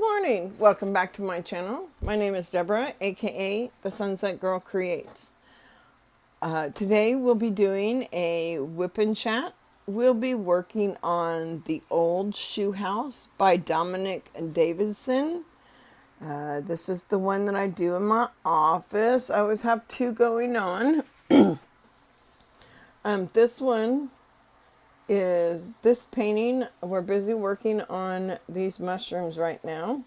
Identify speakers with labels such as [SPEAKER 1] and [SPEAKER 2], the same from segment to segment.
[SPEAKER 1] morning. Welcome back to my channel. My name is Deborah, aka The Sunset Girl Creates. Today we'll be doing a whip and chat. We'll be working on The Old Shoe House by Dominic Davidson. This is the one that I do in my office. I always have two going on. This one is this painting. We're busy working on these mushrooms right now.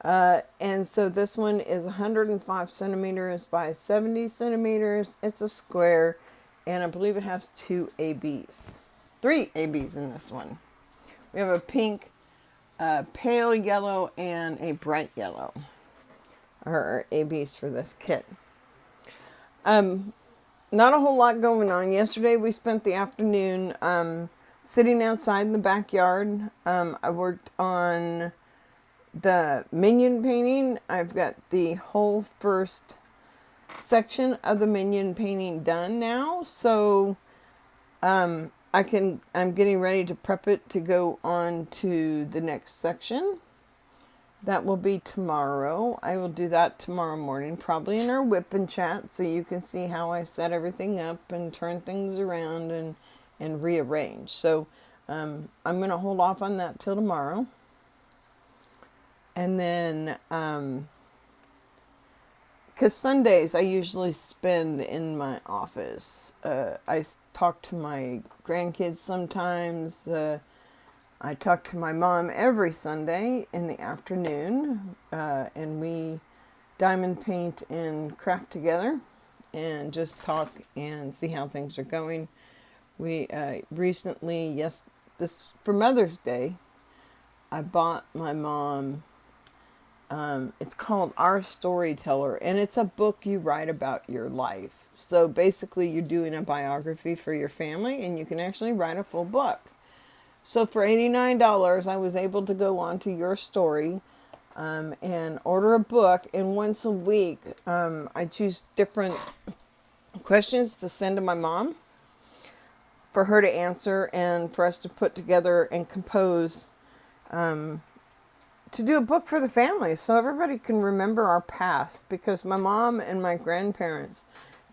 [SPEAKER 1] And so this one is 105 centimeters by 70 centimeters. It's a square, and I believe it has 2 ABs. 3 ABs in this one. We have a pink, pale yellow, and a bright yellow are our ABs for this kit. Not a whole lot going on. Yesterday we spent the afternoon sitting outside in the backyard. I worked on the minion painting. I've got the whole first section of the minion painting done now. So I'm getting ready to prep it to go on to the next section. That will be tomorrow. I will do that tomorrow morning, probably in our whip and chat, so you can see how I set everything up and turn things around and rearrange. So I'm going to hold off on that till tomorrow. And then, because Sundays I usually spend in my office. I talk to my grandkids sometimes. I talk to my mom every Sunday in the afternoon, and we diamond paint and craft together and just talk and see how things are going. We recently, this for Mother's Day, I bought my mom, it's called Our Storyteller, and it's a book you write about your life. So basically you're doing a biography for your family, and you can actually write a full book. So for $89, I was able to go on to Your Story and order a book. And once a week, I choose different questions to send to my mom for her to answer and for us to put together and compose to do a book for the family so everybody can remember our past. Because my mom and my grandparents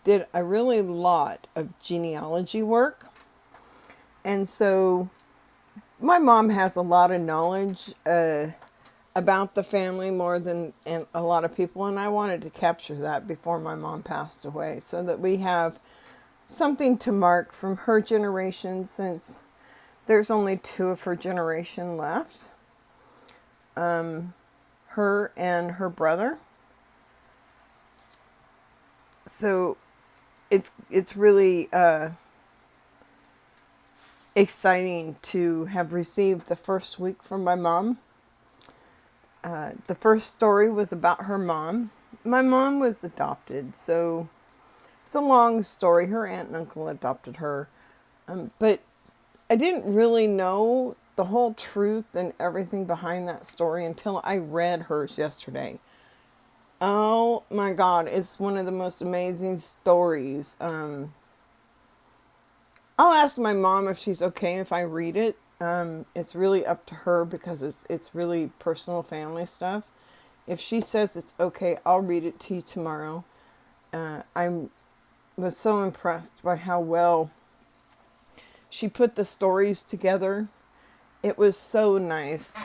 [SPEAKER 1] did a really lot of genealogy work. And so my mom has a lot of knowledge about the family more than a lot of people, and I wanted to capture that before my mom passed away so that we have something to mark from her generation, since there's only 2 of her generation left, her and her brother. So it's really exciting to have received the first week from my mom. The first story was about her mom. My mom was adopted, so it's a long story. Her aunt and uncle adopted her. But I didn't really know the whole truth and everything behind that story until I read hers yesterday. Oh my God, it's one of the most amazing stories. I'll ask my mom if she's okay if I read it. It's really up to her because it's really personal family stuff. If she says it's okay, I'll read it to you tomorrow. I was so impressed by how well she put the stories together. It was so nice.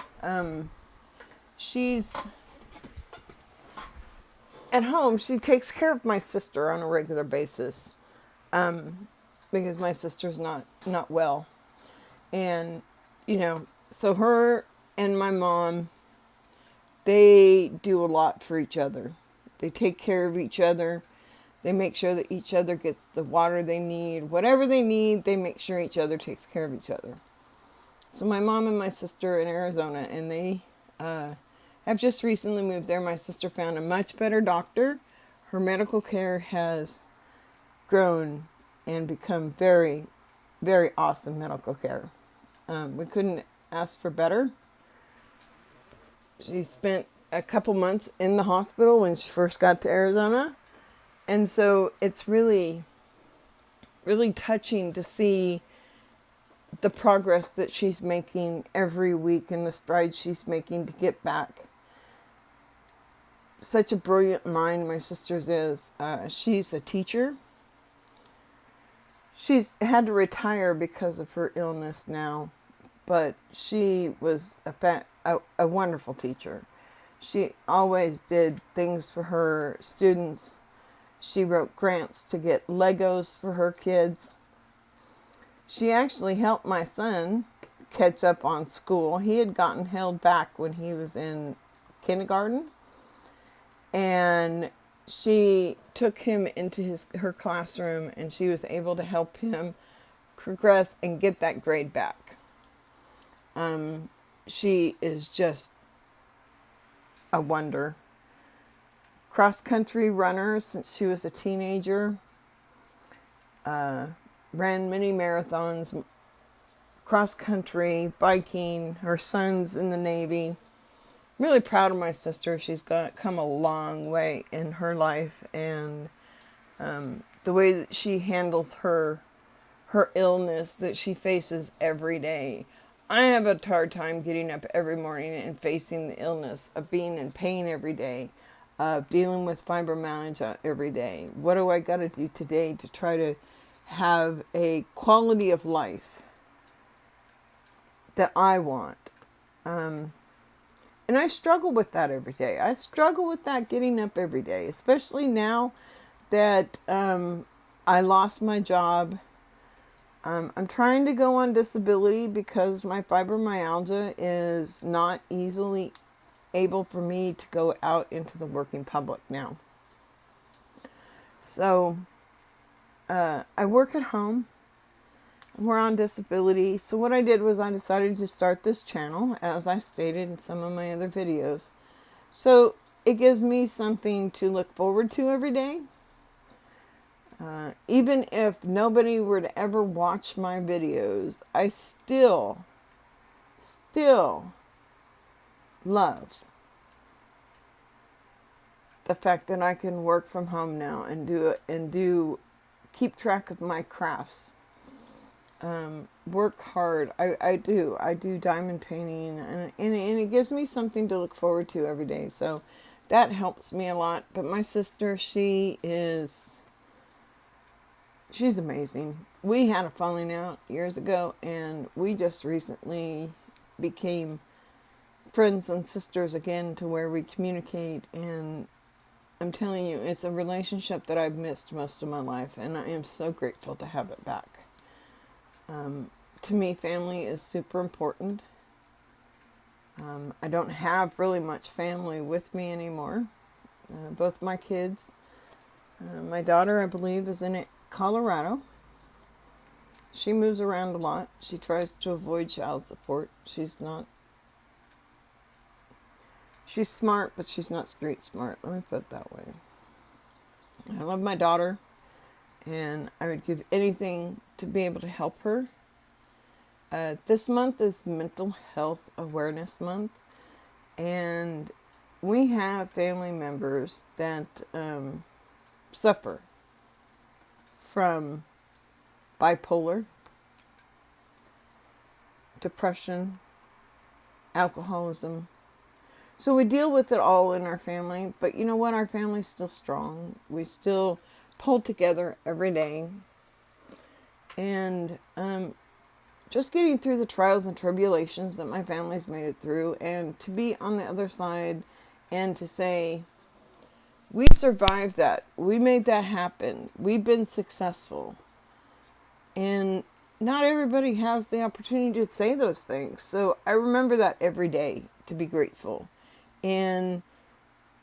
[SPEAKER 1] She's at home. She takes care of my sister on a regular basis. Because my sister's not well. And, so her and my mom, they do a lot for each other. They take care of each other. They make sure that each other gets the water they need. Whatever they need, they make sure each other takes care of each other. So my mom and my sister are in Arizona, and they have just recently moved there. My sister found a much better doctor. Her medical care has grown and become very, very awesome medical care. We couldn't ask for better. She spent a couple months in the hospital when she first got to Arizona. And so it's really, really touching to see the progress that she's making every week and the strides she's making to get back such a brilliant mind, my sister's is. She's a teacher. She's had to retire because of her illness now, but she was a wonderful teacher. She always did things for her students. She wrote grants to get Legos for her kids. She actually helped my son catch up on school. He had gotten held back when he was in kindergarten, and she took him into her classroom, and she was able to help him progress and get that grade back. She is just a wonder. Cross-country runner since she was a teenager. Ran many marathons, cross-country, biking. Her son's in the Navy. Really proud of my sister. She's come a long way in her life, and the way that she handles her illness that she faces every day. I have a hard time getting up every morning and facing the illness of being in pain every day, of dealing with fibromyalgia every day. What do I got to do today to try to have a quality of life that I want? And I struggle with that every day. I struggle with that getting up every day, especially now that I lost my job. I'm trying to go on disability because my fibromyalgia is not easily able for me to go out into the working public now. So I work at home. We're on disability. So what I did was I decided to start this channel, as I stated in some of my other videos. So it gives me something to look forward to every day. Even if nobody were to ever watch my videos, I still love the fact that I can work from home now and keep track of my crafts. Work hard. I do diamond painting, and it gives me something to look forward to every day. So that helps me a lot. But my sister, she's amazing. We had a falling out years ago, and we just recently became friends and sisters again, to where we communicate. And I'm telling you, it's a relationship that I've missed most of my life, and I am so grateful to have it back. To me, family is super important. I don't have really much family with me anymore. Both my kids. My daughter, I believe, is in Colorado. She moves around a lot. She tries to avoid child support. She's smart, but she's not street smart. Let me put it that way. I love my daughter, and I would give anything to be able to help her. This month is Mental Health Awareness Month, and we have family members that suffer from bipolar, depression, alcoholism. So we deal with it all in our family, but you know what? Our family's still strong. We still pull together every day. And just getting through the trials and tribulations that my family's made it through, and to be on the other side and to say, we survived that. We made that happen. We've been successful. And not everybody has the opportunity to say those things. So I remember that every day, to be grateful. And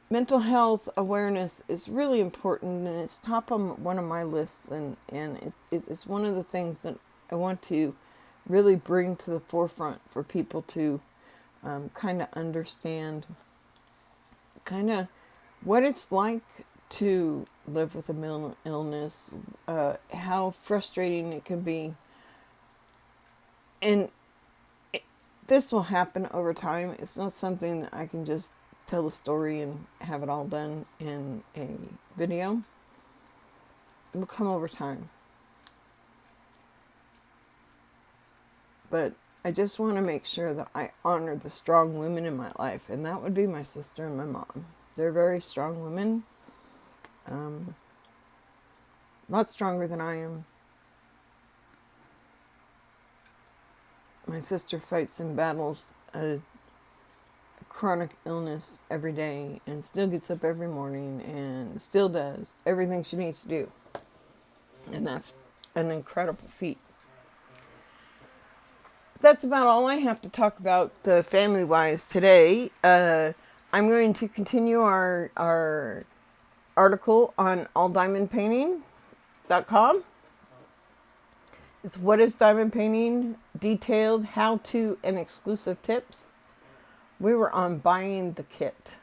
[SPEAKER 1] mental health awareness is really important, and it's top on one of my lists, and it's one of the things that I want to really bring to the forefront for people to kind of understand kind of what it's like to live with a mental illness, how frustrating it can be. And this will happen over time. It's not something that I can just tell a story and have it all done in a video. It will come over time. But I just want to make sure that I honor the strong women in my life, and that would be my sister and my mom. They're very strong women. A lot stronger than I am. My sister fights and battles a chronic illness every day and still gets up every morning and still does everything she needs to do. And that's an incredible feat. That's about all I have to talk about the family-wise today. I'm going to continue our article on alldiamondpainting.com. It's what is diamond painting, detailed how-to and exclusive tips. We were on buying the kit.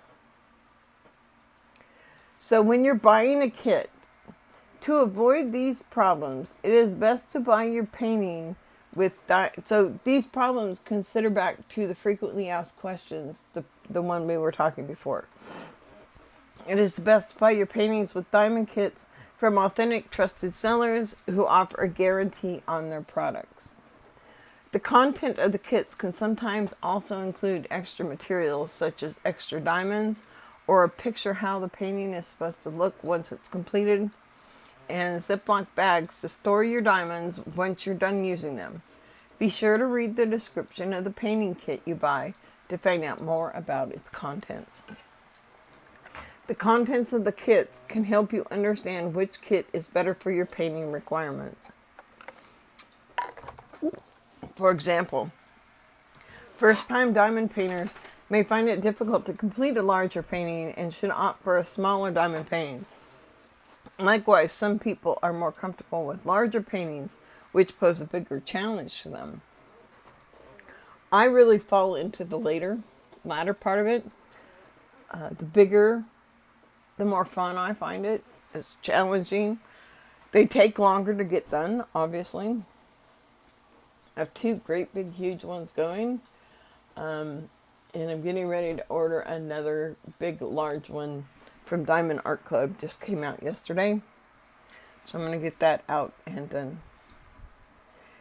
[SPEAKER 1] So when you're buying a kit, to avoid these problems, it is best to buy your painting with so these problems, consider back to the frequently asked questions, the one we were talking before. It is best to buy your paintings with diamond kits from authentic, trusted sellers who offer a guarantee on their products. The content of the kits can sometimes also include extra materials such as extra diamonds or a picture how the painting is supposed to look once it's completed, and Ziploc bags to store your diamonds once you're done using them. Be sure to read the description of the painting kit you buy to find out more about its contents. The contents of the kits can help you understand which kit is better for your painting requirements. For example, first-time diamond painters may find it difficult to complete a larger painting and should opt for a smaller diamond painting. Likewise, some people are more comfortable with larger paintings, which pose a bigger challenge to them. I really fall into the latter part of it. The bigger, the more fun I find it. It's challenging. They take longer to get done, obviously. I have two great big huge ones going. And I'm getting ready to order another big large one from Diamond Art Club. Just came out yesterday. So I'm going to get that out and done.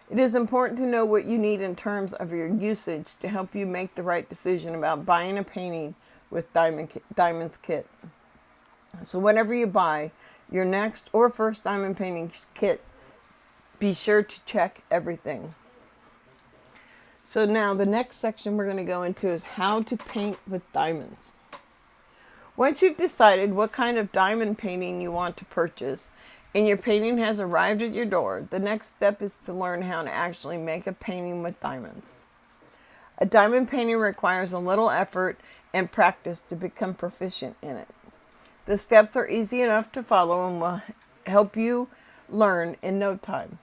[SPEAKER 1] It is important to know what you need in terms of your usage to help you make the right decision about buying a painting with Diamond's kit. So whenever you buy your next or first diamond painting kit, be sure to check everything. So now the next section we're going to go into is how to paint with diamonds. Once you've decided what kind of diamond painting you want to purchase and your painting has arrived at your door, the next step is to learn how to actually make a painting with diamonds. A diamond painting requires a little effort and practice to become proficient in it. The steps are easy enough to follow and will help you learn in no time.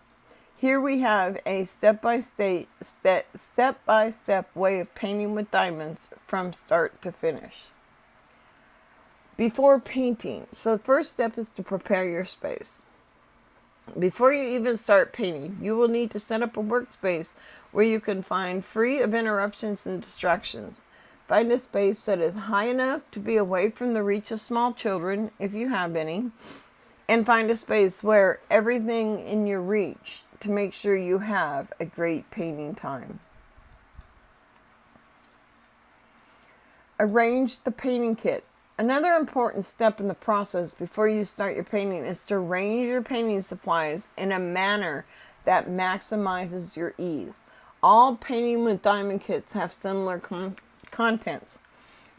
[SPEAKER 1] Here we have a step-by-step way of painting with diamonds from start to finish. Before painting, so the first step is to prepare your space. Before you even start painting, you will need to set up a workspace where you can find free of interruptions and distractions. Find a space that is high enough to be away from the reach of small children, if you have any, and find a space where everything in your reach to make sure you have a great painting time. Arrange the painting kit. Another important step in the process before you start your painting is to arrange your painting supplies in a manner that maximizes your ease. All painting with diamond kits have similar contents,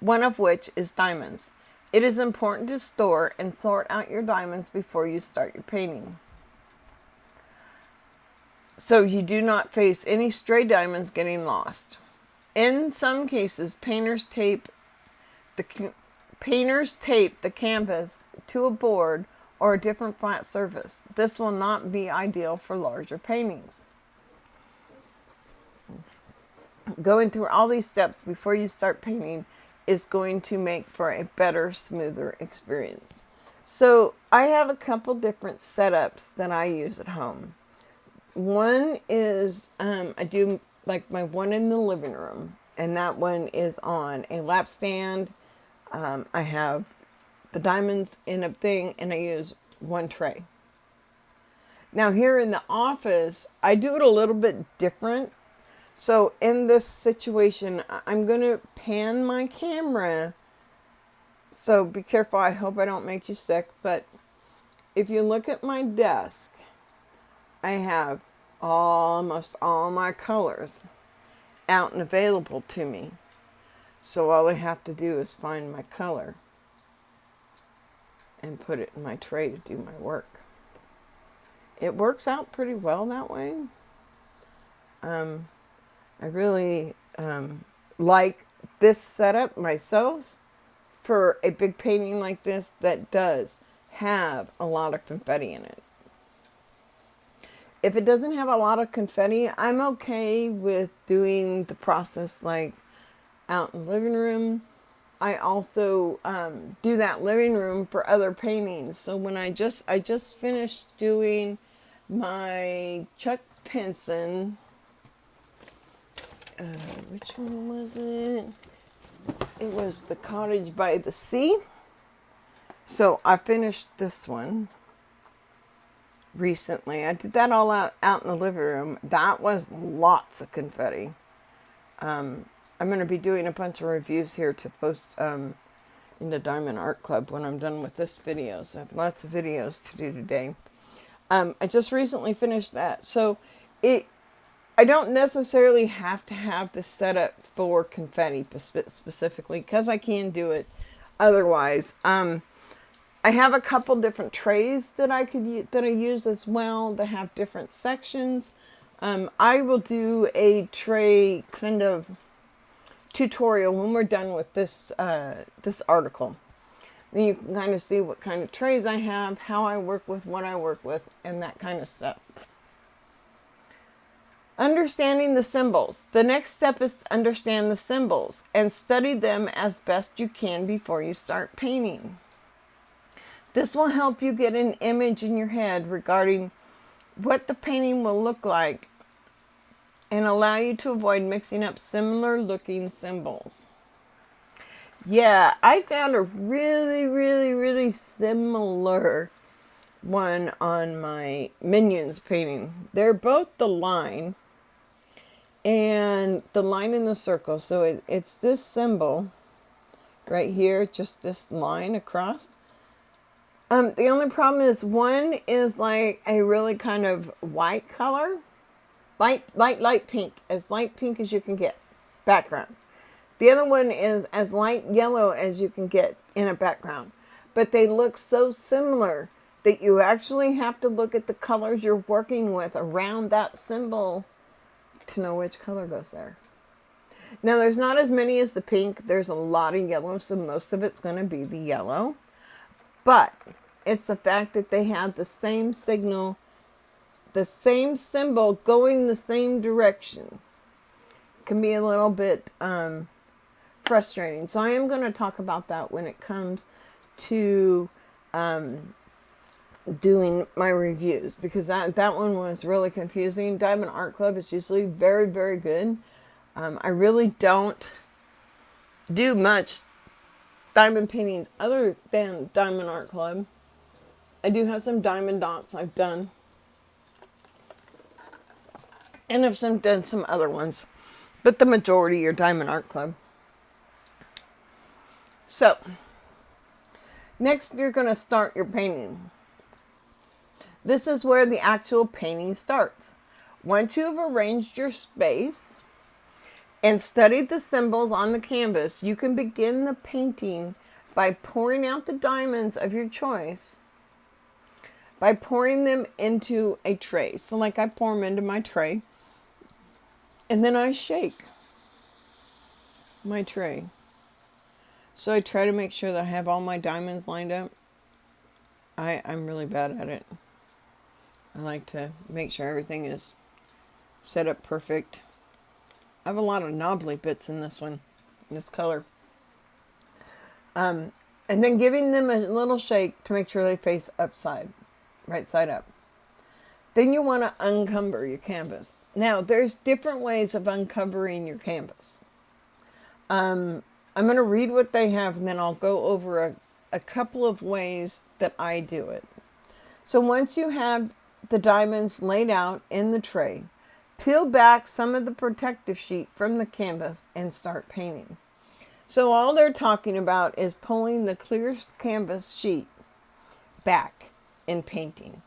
[SPEAKER 1] one of which is diamonds. It is important to store and sort out your diamonds before you start your painting, so you do not face any stray diamonds getting lost. In some cases, painters tape the canvas to a board or a different flat surface. This will not be ideal for larger paintings. Going through all these steps before you start painting is going to make for a better, smoother experience. So I have a couple different setups that I use at home. One is I do like my one in the living room, and that one is on a lap stand. I have the diamonds in a thing, and I use one tray. Now here in the office, I do it a little bit different. So in this situation, I'm going to pan my camera So be careful. I hope I don't make you sick. But if you look at my desk, I have almost all my colors out and available to me. So all I have to do is find my color and put it in my tray to do my work. It works out pretty well that way. I really like this setup myself for a big painting like this that does have a lot of confetti in it. If it doesn't have a lot of confetti, I'm okay with doing the process like out in the living room. I also do that living room for other paintings. So when I just finished doing my Chuck Pinson, which one was it? It was the Cottage by the Sea. So I finished this one recently. I did that all out in the living room. That was lots of confetti. I'm going to be doing a bunch of reviews here to post in the Diamond Art Club when I'm done with this video. So I have lots of videos to do today. I just recently finished that. So I don't necessarily have to have this set up for confetti specifically because I can do it otherwise. I have a couple different trays that I use as well that have different sections. I will do a tray kind of tutorial when we're done with this this article. Then you can kind of see what kind of trays I have, how I work with, what I work with, and that kind of stuff. Understanding the symbols. The next step is to understand the symbols and study them as best you can before you start painting. This will help you get an image in your head regarding what the painting will look like and allow you to avoid mixing up similar looking symbols. Yeah, I found a really similar one on my Minions painting. They're both the line and the line in the circle. So it's this symbol right here, just this line across. The only problem is one is like a really kind of white color, light pink, as light pink as you can get, background. The other one is as light yellow as you can get in a background. But they look so similar that you actually have to look at the colors you're working with around that symbol to know which color goes there. Now, there's not as many as the pink. There's a lot of yellow, so most of it's going to be the yellow. But it's the fact that they have the same signal, the same symbol going the same direction. It can be a little bit frustrating. So I am going to talk about that when it comes to doing my reviews, because that one was really confusing. Diamond Art Club is usually very good. I really don't do much diamond paintings other than Diamond Art Club. I do have some diamond dots I've done, and I've done some other ones, but the majority are Diamond Art Club. So next, you're going to start your painting. This is where the actual painting starts. Once you have arranged your space and studied the symbols on the canvas, you can begin the painting by pouring out the diamonds of your choice, by pouring them into a tray. So like I pour them into my tray, and then I shake my tray. So I try to make sure that I have all my diamonds lined up. I'm really bad at it. I like to make sure everything is set up perfect. I have a lot of knobbly bits in this one, in this color. And then giving them a little shake to make sure they face upside, right side up. Then you want to uncumber your canvas. Now, there's different ways of uncovering your canvas. I'm going to read what they have, and then I'll go over a couple of ways that I do it. So once you have the diamonds laid out in the tray, peel back some of the protective sheet from the canvas and start painting. So all they're talking about is pulling the clear canvas sheet back in painting.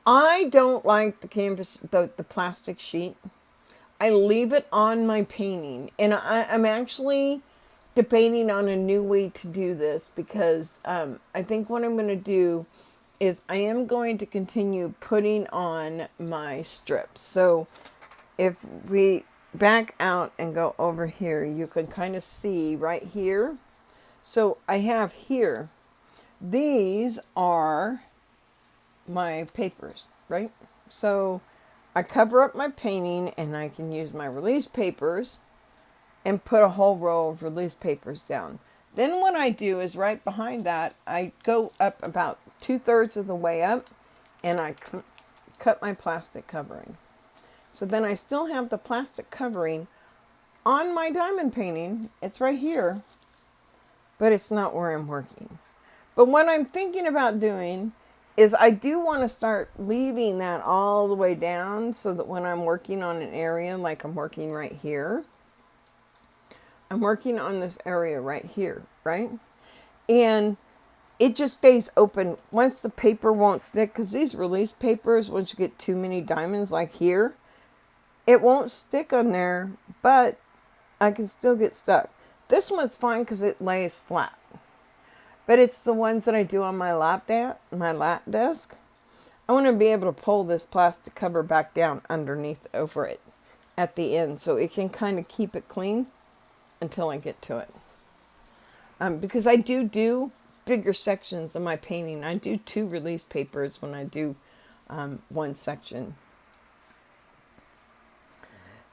[SPEAKER 1] I don't like the canvas, the plastic sheet. I leave it on my painting, and I'm actually debating on a new way to do this, because I think what I'm going to do is I am going to continue putting on my strips. So if we back out and go over here, you can kind of see right here. So I have here, these are my papers, right? So I cover up my painting, and I can use my release papers and put a whole row of release papers down. Then what I do is right behind that, I go up about 2/3 of the way up, and I cut my plastic covering. So then I still have the plastic covering on my diamond painting. It's right here, but it's not where I'm working. But what I'm thinking about doing is I do want to start leaving that all the way down, so that when I'm working on an area, like I'm working right here, I'm working on this area right here, right? And it just stays open. Once the paper won't stick, because these release papers, once you get too many diamonds like here, it won't stick on there, but I can still get stuck. This one's fine because it lays flat. But it's the ones that I do on my lap desk. I want to be able to pull this plastic cover back down underneath over it at the end, so it can kind of keep it clean until I get to it. Because I do bigger sections of my painting. I do 2 release papers when I do one section.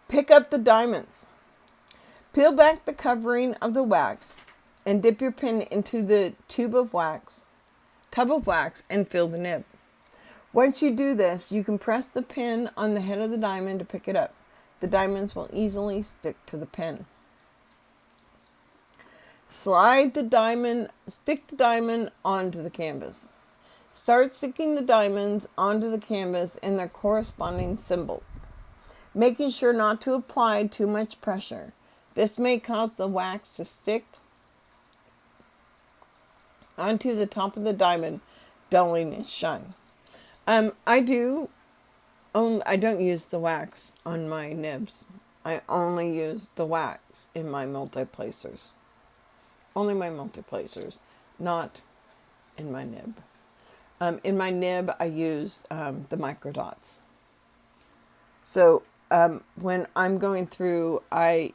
[SPEAKER 1] Pick up the diamonds. Peel back the covering of the wax and dip your pen into the tub of wax and fill the nib. Once you do this, you can press the pen on the head of the diamond to pick it up. The diamonds will easily stick to the pen. Stick the diamond onto the canvas. Start sticking the diamonds onto the canvas in their corresponding symbols, making sure not to apply too much pressure. This may cause the wax to stick onto the top of the diamond, dulling its shine. I don't use the wax on my nibs. I only use the wax in my multi-placers. Only my multi-placers, not in my nib. In my nib, I used the micro dots. So when I'm going through, I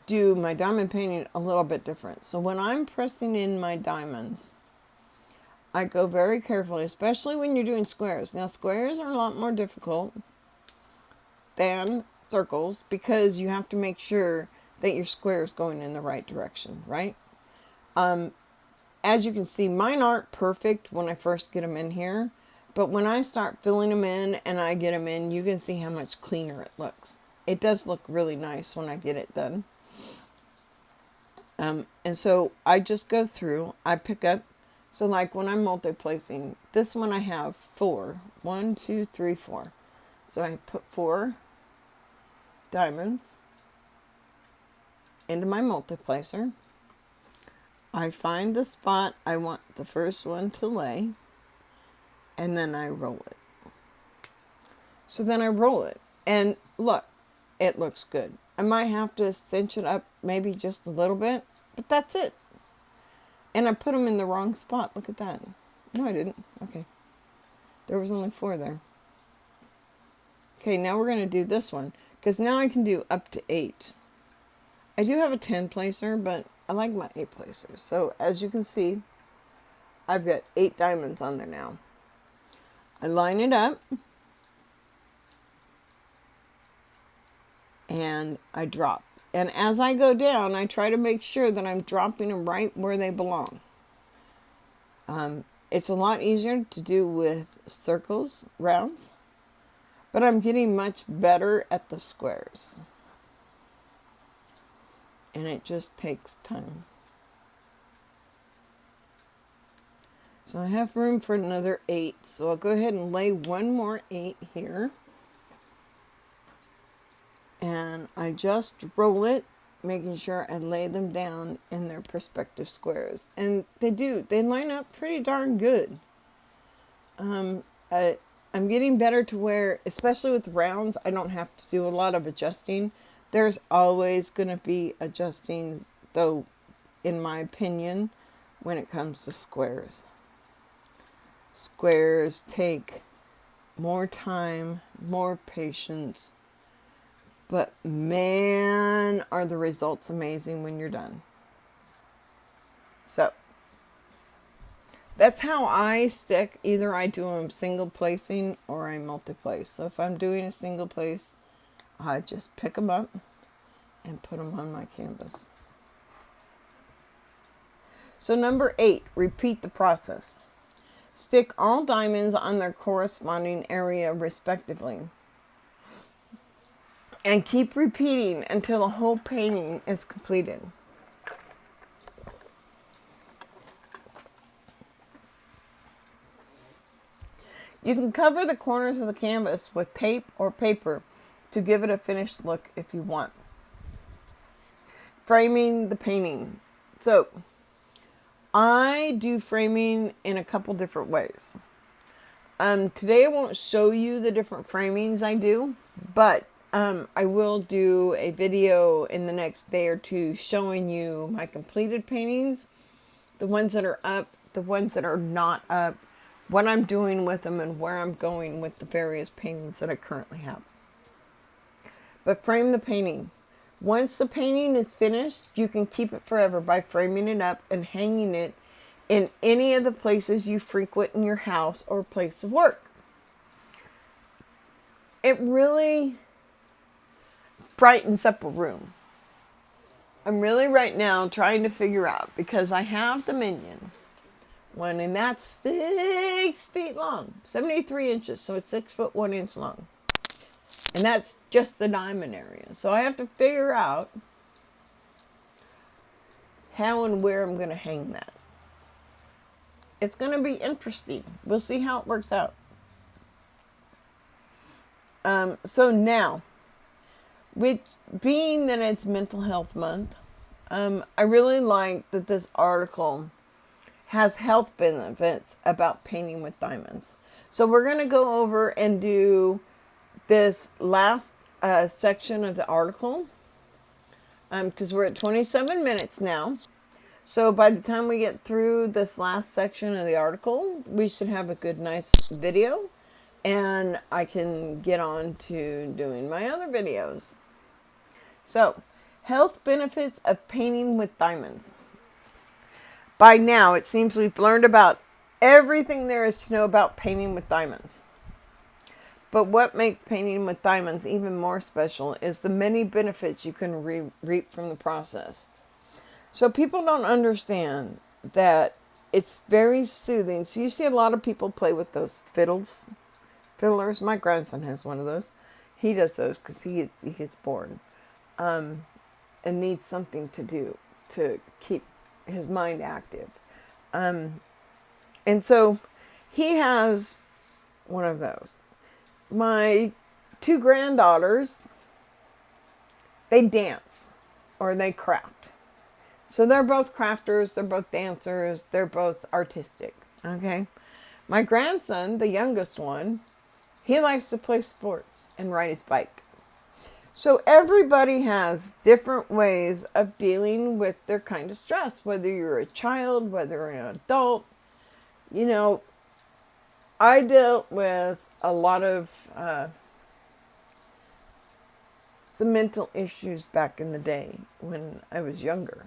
[SPEAKER 1] do my diamond painting a little bit different. So when I'm pressing in my diamonds, I go very carefully, especially when you're doing squares. Now, squares are a lot more difficult than circles, because you have to make sure that your square is going in the right direction, right? As you can see, mine aren't perfect when I first get them in here, but when I start filling them in and I get them in, you can see how much cleaner it looks. It does look really nice when I get it done. And so I just go through, I pick up, so like when I'm multi-placing, this one I have 4. 1, 2, 3, 4. So I put 4 diamonds into my multiplacer. I find the spot I want the first one to lay, and then I roll it. So then I roll it, and look, it looks good. I might have to cinch it up maybe just a little bit, but that's it. And I put them in the wrong spot. Look at that. No, I didn't. Okay. There was only 4 there. Okay, now we're going to do this one, because now I can do up to 8. I do have a 10 placer, but I like my 8 placers. So as you can see, I've got 8 diamonds on there now. I line it up, and I drop. And as I go down, I try to make sure that I'm dropping them right where they belong. It's a lot easier to do with circles, rounds, but I'm getting much better at the squares. And it just takes time. So I have room for another 8. So I'll go ahead and lay one more 8 here. And I just roll it making sure I lay them down in their perspective squares. And they do. They line up pretty darn good. I'm getting better to where, especially with rounds, I don't have to do a lot of adjusting. There's always going to be adjusting, though, in my opinion, when it comes to squares. Squares take more time, more patience, but man, are the results amazing when you're done. So, that's how I stick. Either I do them single placing or I multi-place. So if I'm doing a single place, I just pick them up and put them on my canvas. So number 8, repeat the process. Stick all diamonds on their corresponding area respectively. And keep repeating until the whole painting is completed. You can cover the corners of the canvas with tape or paper to give it a finished look if you want. Framing the painting. So, I do framing in a couple different ways. Today I won't show you the different framings I do, but I will do a video in the next day or two showing you my completed paintings, the ones that are up, the ones that are not up, what I'm doing with them, and where I'm going with the various paintings that I currently have. But frame the painting. Once the painting is finished, you can keep it forever by framing it up and hanging it in any of the places you frequent in your house or place of work. It really brightens up a room. I'm really right now trying to figure out, because I have the Minion one, and that's 6 feet long, 73 inches, so it's 6 foot 1 inch long. And that's just the diamond area. So I have to figure out how and where I'm going to hang that. It's going to be interesting. We'll see how it works out. So now, with being that it's Mental Health Month, I really like that this article has health benefits about painting with diamonds. So we're going to go over and do this last section of the article, because we're at 27 minutes now. So by the time we get through this last section of the article, we should have a good, nice video, and I can get on to doing my other videos. So, health benefits of painting with diamonds. By now, it seems we've learned about everything there is to know about painting with diamonds. But what makes painting with diamonds even more special is the many benefits you can reap from the process. So people don't understand that it's very soothing. So you see a lot of people play with those fiddlers. My grandson has one of those. He does those because he gets bored and needs something to do to keep his mind active. And so he has one of those. My 2 granddaughters, they dance or they craft. So they're both crafters, they're both dancers, they're both artistic, okay? My grandson, the youngest one, he likes to play sports and ride his bike. So everybody has different ways of dealing with their kind of stress, whether you're a child, whether you're an adult. You know, I dealt with a lot of some mental issues back in the day when I was younger.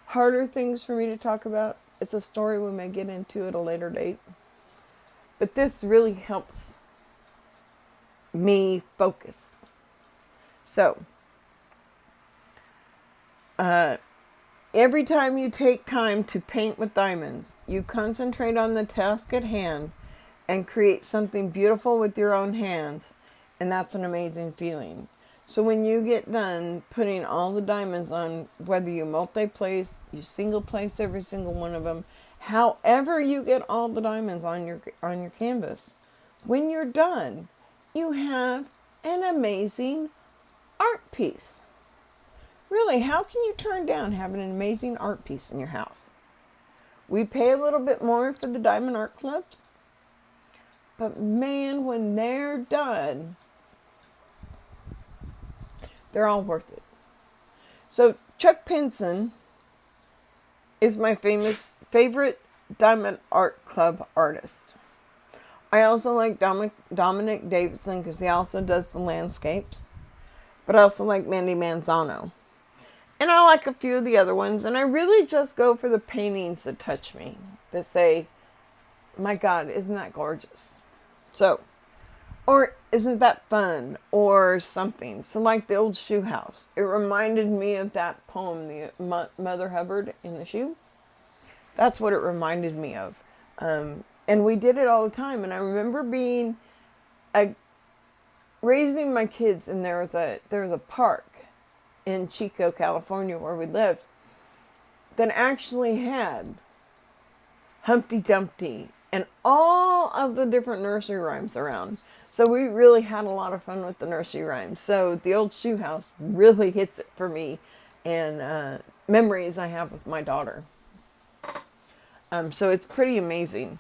[SPEAKER 1] Harder things for me to talk about. It's a story we may get into at a later date. But this really helps me focus. So, every time you take time to paint with diamonds, you concentrate on the task at hand and create something beautiful with your own hands. And that's an amazing feeling. So when you get done putting all the diamonds on, whether you multi-place, you single place every single one of them, however you get all the diamonds on your canvas, when you're done, you have an amazing art piece. Really, how can you turn down having an amazing art piece in your house? We pay a little bit more for the diamond art clips, but man, when they're done, they're all worth it. So Chuck Pinson is my favorite Diamond Art Club artist. I also like Dominic Davidson because he also does the landscapes. But I also like Mandy Manzano. And I like a few of the other ones. And I really just go for the paintings that touch me. That say, my God, isn't that gorgeous? So, or isn't that fun? Or something. So like the old shoe house. It reminded me of that poem, the Mother Hubbard in the shoe. That's what it reminded me of. And we did it all the time. And I remember raising my kids, and there was a park in Chico, California, where we lived, that actually had Humpty Dumpty and all of the different nursery rhymes around. So we really had a lot of fun with the nursery rhymes. So the old shoe house really hits it for me, and memories I have with my daughter. So it's pretty amazing.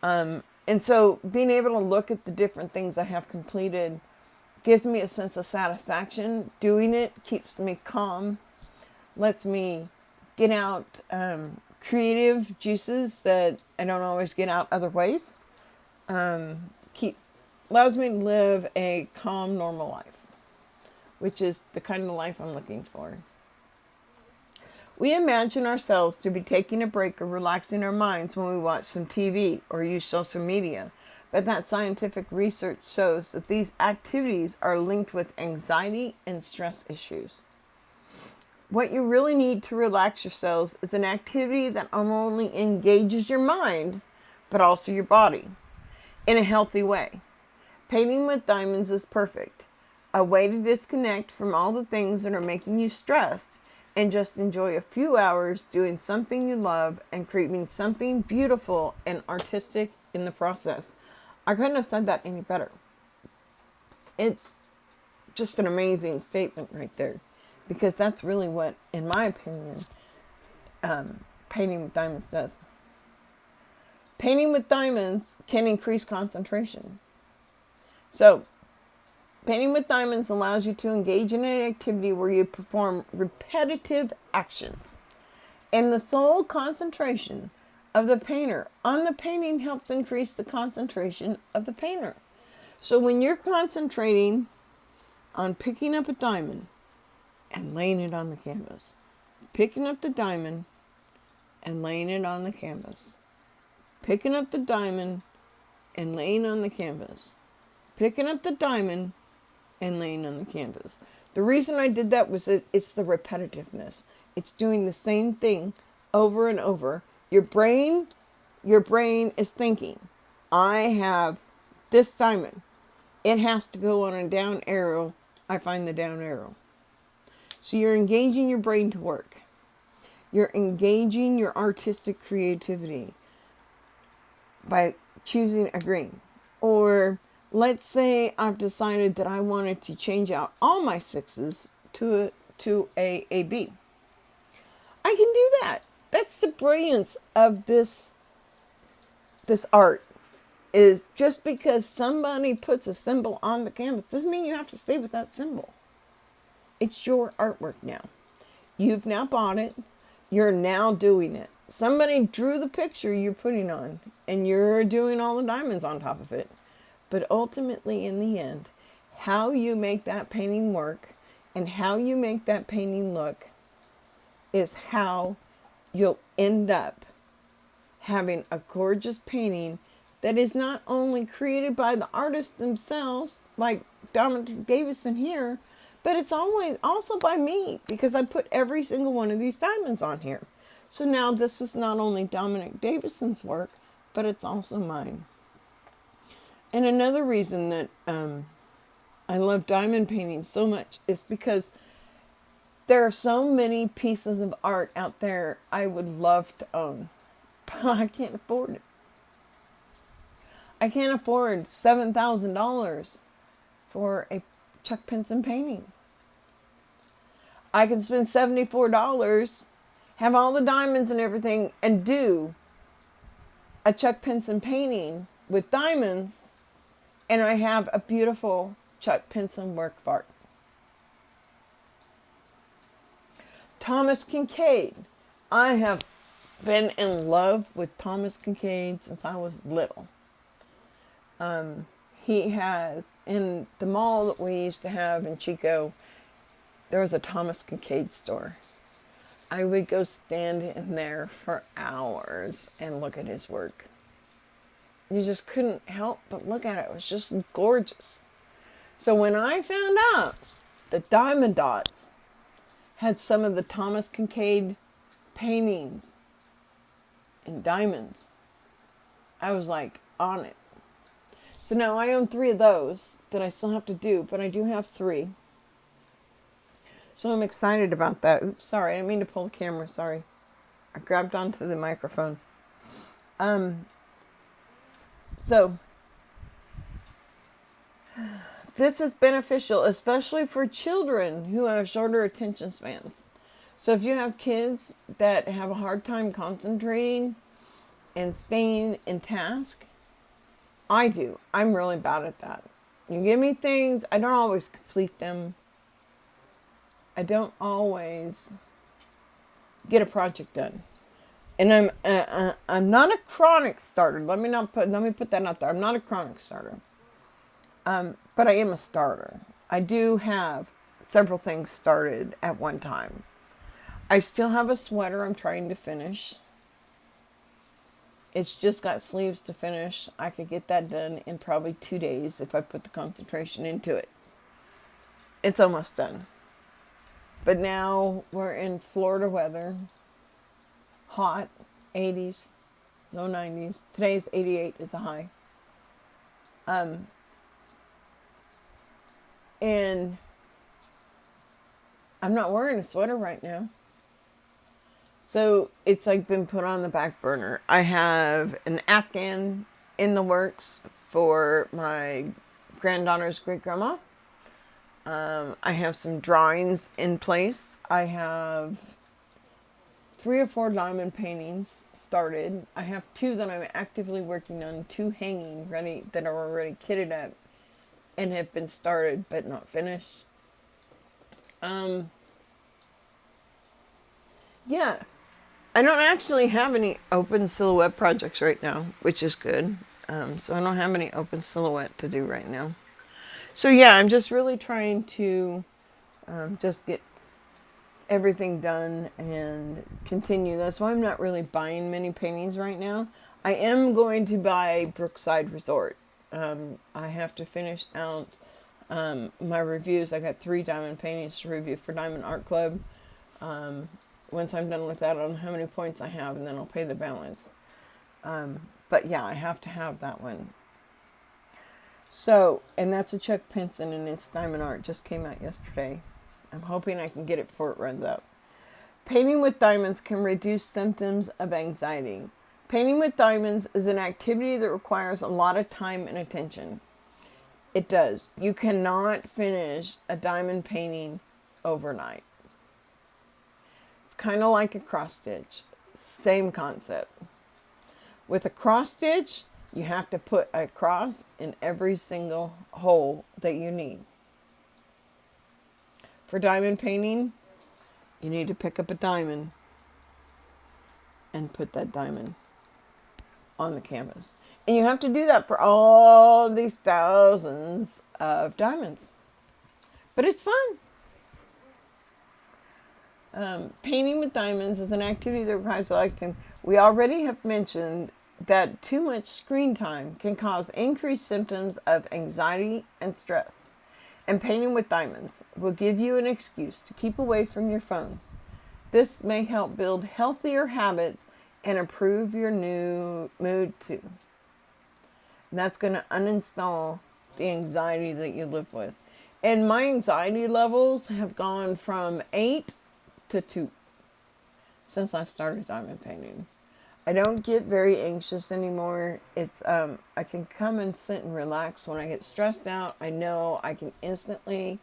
[SPEAKER 1] And so being able to look at the different things I have completed gives me a sense of satisfaction. Doing it keeps me calm, lets me get out creative juices that I don't always get out other ways. Allows me to live a calm, normal life, which is the kind of life I'm looking for. We imagine ourselves to be taking a break or relaxing our minds when we watch some TV or use social media. But that scientific research shows that these activities are linked with anxiety and stress issues. What you really need to relax yourselves is an activity that not only engages your mind, but also your body in a healthy way. Painting with diamonds is perfect. A way to disconnect from all the things that are making you stressed and just enjoy a few hours doing something you love and creating something beautiful and artistic in the process. I couldn't have said that any better. It's just an amazing statement right there, because that's really what, in my opinion, painting with diamonds does. Painting with diamonds can increase concentration. So, painting with diamonds allows you to engage in an activity where you perform repetitive actions, and the sole concentration of the painter on the painting helps increase the concentration of the painter. So when you're concentrating on picking up a diamond and laying it on the canvas, picking up the diamond and laying it on the canvas, picking up the diamond and laying on the canvas, picking up the diamond and laying on the canvas. The reason I did that was that it's the repetitiveness. It's doing the same thing over and over. Your brain is thinking, I have this diamond. It has to go on a down arrow. I find the down arrow. So you're engaging your brain to work. You're engaging your artistic creativity by choosing a green. Or let's say I've decided that I wanted to change out all my sixes to a B. I can do that. That's the brilliance of this art. Is just because somebody puts a symbol on the canvas doesn't mean you have to stay with that symbol. It's your artwork now. You've now bought it. You're now doing it. Somebody drew the picture you're putting on, and you're doing all the diamonds on top of it. But ultimately, in the end, how you make that painting work and how you make that painting look is how you'll end up having a gorgeous painting that is not only created by the artists themselves, like Dominic Davison here, but it's always also by me, because I put every single one of these diamonds on here. So now this is not only Dominic Davison's work, but it's also mine. And another reason that I love diamond painting so much is because there are so many pieces of art out there I would love to own, but I can't afford it. I can't afford $7,000 for a Chuck Pinson painting. I can spend $74, have all the diamonds and everything, and do a Chuck Pinson painting with diamonds, and I have a beautiful Chuck Pinson work of art. Thomas Kincaid. I have been in love with Thomas Kincaid since I was little. He has, in the mall that we used to have in Chico, there was a Thomas Kincaid store. I would go stand in there for hours and look at his work. You just couldn't help but look at it. It was just gorgeous. So when I found out that Diamond Dots had some of the Thomas Kincaid paintings in diamonds, I was like on it. So now I own 3 of those that I still have to do, but I do have 3. So I'm excited about that. Oops, sorry, I didn't mean to pull the camera, sorry. I grabbed onto the microphone. So this is beneficial, especially for children who have shorter attention spans. So if you have kids that have a hard time concentrating and staying in task, I do. I'm really bad at that. You give me things, I don't always complete them. I don't always get a project done. And I'm not a chronic starter. Let me put that out there. I'm not a chronic starter. But I am a starter. I do have several things started at one time. I still have a sweater I'm trying to finish. It's just got sleeves to finish. I could get that done in probably 2 days if I put the concentration into it. It's almost done. But now we're in Florida weather. Hot, 80s, low 90s. Today's 88 is a high. And I'm not wearing a sweater right now. So it's like been put on the back burner. I have an Afghan in the works for my granddaughter's great grandma. I have some drawings in place. I have 3 or 4 diamond paintings started. I have 2 that I'm actively working on, 2 hanging ready that are already kitted up and have been started but not finished. Yeah. I don't actually have any open silhouette projects right now, which is good. So I don't have any open silhouette to do right now. So yeah, I'm just really trying to just get everything done and continue. That's why I'm not really buying many paintings right now. I am going to buy Brookside Resort. I have to finish out my reviews. I got 3 diamond paintings to review for Diamond Art Club. Once I'm done with that, I don't know how many points I have, and then I'll pay the balance. But yeah, I have to have that one. So, and that's a Chuck Pinson, and it's Diamond Art. Just came out yesterday. I'm hoping I can get it before it runs out. Painting with diamonds can reduce symptoms of anxiety. Painting with diamonds is an activity that requires a lot of time and attention. It does. You cannot finish a diamond painting overnight. It's kind of like a cross stitch. Same concept. With a cross stitch, you have to put a cross in every single hole that you need. For diamond painting, you need to pick up a diamond and put that diamond on the canvas. And you have to do that for all these thousands of diamonds. But it's fun. Painting with diamonds is an activity that requires selecting. We already have mentioned that too much screen time can cause increased symptoms of anxiety and stress. And painting with diamonds will give you an excuse to keep away from your phone. This may help build healthier habits and improve your new mood too. And that's going to uninstall the anxiety that you live with. And my anxiety levels have gone from 8 to 2 since I started diamond painting. I don't get very anxious anymore. It's I can come and sit and relax when I get stressed out. I know I can instantly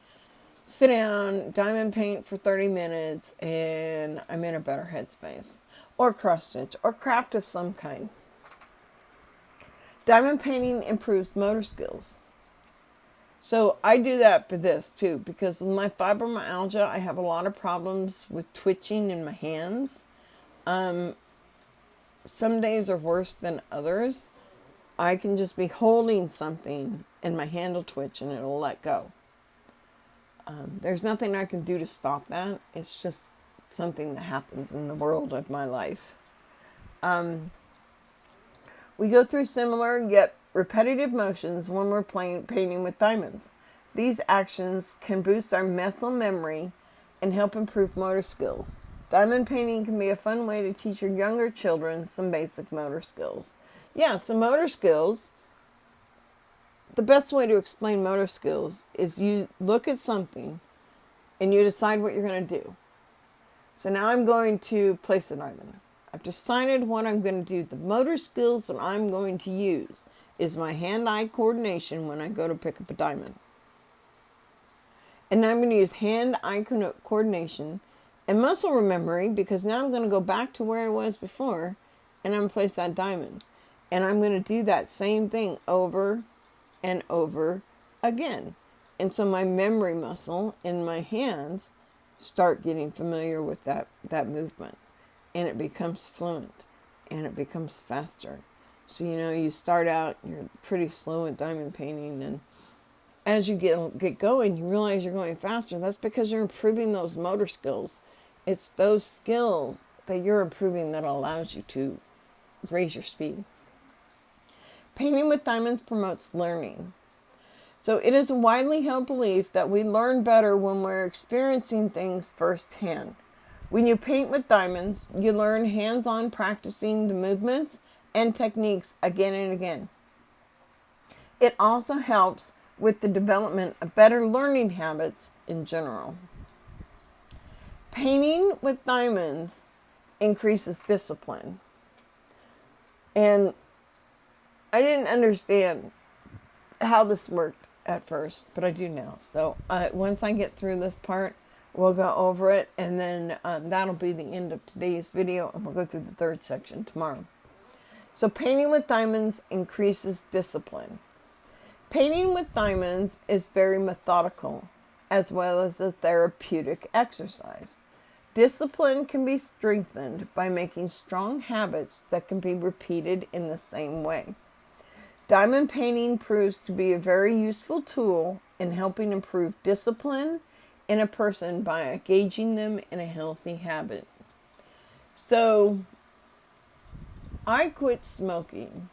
[SPEAKER 1] sit down, diamond paint for 30 minutes, and I'm in a better headspace. Or cross stitch, or craft of some kind. Diamond painting improves motor skills. So I do that for this too, because with my fibromyalgia, I have a lot of problems with twitching in my hands. Some days are worse than others. I can just be holding something and my hand will twitch and it'll let go. There's nothing I can do to stop that. It's just something that happens in the world of my life. We go through similar yet repetitive motions when we're painting with diamonds. These actions can boost our muscle memory and help improve motor skills. Diamond painting can be a fun way to teach your younger children some basic motor skills. Yeah, some motor skills. The best way to explain motor skills is you look at something and you decide what you're going to do. So now I'm going to place a diamond. I've decided what I'm going to do. The motor skills that I'm going to use is my hand-eye coordination when I go to pick up a diamond. And now I'm going to use hand-eye coordination and muscle memory, because now I'm going to go back to where I was before and I'm going to place that diamond. And I'm going to do that same thing over and over again. And so my memory muscle in my hands start getting familiar with that movement. And it becomes fluent. And it becomes faster. So, you start out, you're pretty slow at diamond painting. And as you get going, you realize you're going faster. That's because you're improving those motor skills. It's those skills that you're improving that allows you to raise your speed. Painting with diamonds promotes learning. So it is a widely held belief that we learn better when we're experiencing things firsthand. When you paint with diamonds, you learn hands-on practicing the movements and techniques again and again. It also helps with the development of better learning habits in general. Painting with diamonds increases discipline. And I didn't understand how this worked at first, but I do now. So once I get through this part, we'll go over it, and then that'll be the end of today's video, and we'll go through the third section tomorrow. So painting with diamonds increases discipline. Painting with diamonds is very methodical, as well as a therapeutic exercise. Discipline can be strengthened by making strong habits that can be repeated in the same way. Diamond painting proves to be a very useful tool in helping improve discipline in a person by engaging them in a healthy habit. So, I quit smoking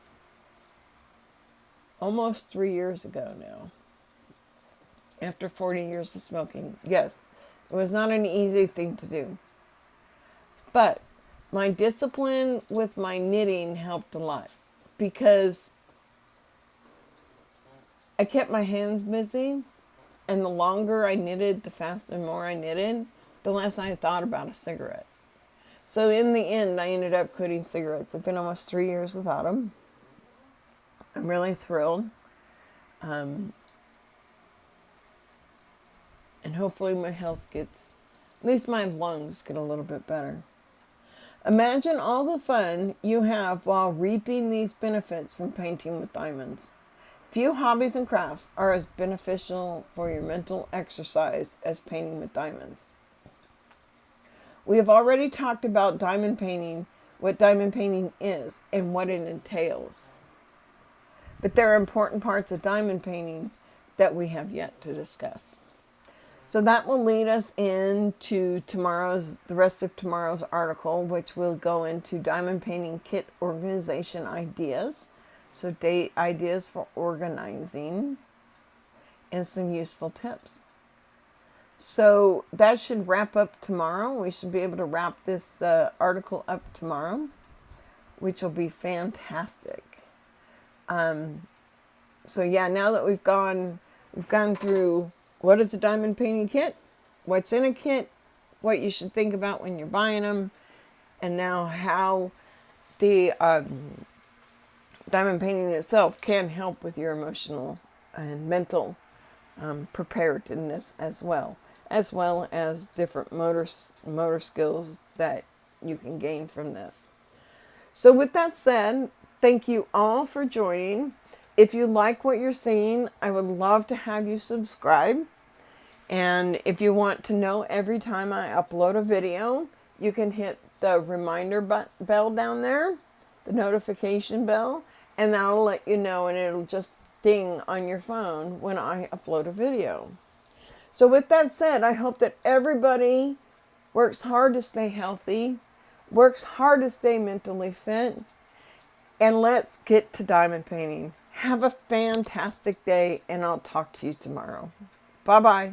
[SPEAKER 1] almost 3 years ago now. After 40 years of smoking. Yes, it was not an easy thing to do. But my discipline with my knitting helped a lot, because I kept my hands busy, and the longer I knitted, the faster and more I knitted, the less I thought about a cigarette. So in the end, I ended up quitting cigarettes. I've been almost 3 years without them. I'm really thrilled. And hopefully my health gets, at least my lungs get a little bit better. Imagine all the fun you have while reaping these benefits from painting with diamonds. Few hobbies and crafts are as beneficial for your mental exercise as painting with diamonds. We have already talked about diamond painting, what diamond painting is, and what it entails. But there are important parts of diamond painting that we have yet to discuss. So that will lead us into the rest of tomorrow's article, which will go into diamond painting kit organization ideas. So ideas for organizing and some useful tips. So that should wrap up tomorrow. We should be able to wrap this article up tomorrow, which will be fantastic. So yeah, now that we've gone through what is a diamond painting kit, what's in a kit, what you should think about when you're buying them, and now how the diamond painting itself can help with your emotional and mental preparedness as well. as well as different motor skills that you can gain from this. So with that said, thank you all for joining. If you like what you're seeing, I would love to have you subscribe. And if you want to know every time I upload a video, you can hit the reminder bell down there, the notification bell, and that'll let you know, and it'll just ding on your phone when I upload a video. So with that said, I hope that everybody works hard to stay healthy, works hard to stay mentally fit, and let's get to diamond painting. Have a fantastic day, and I'll talk to you tomorrow. Bye-bye.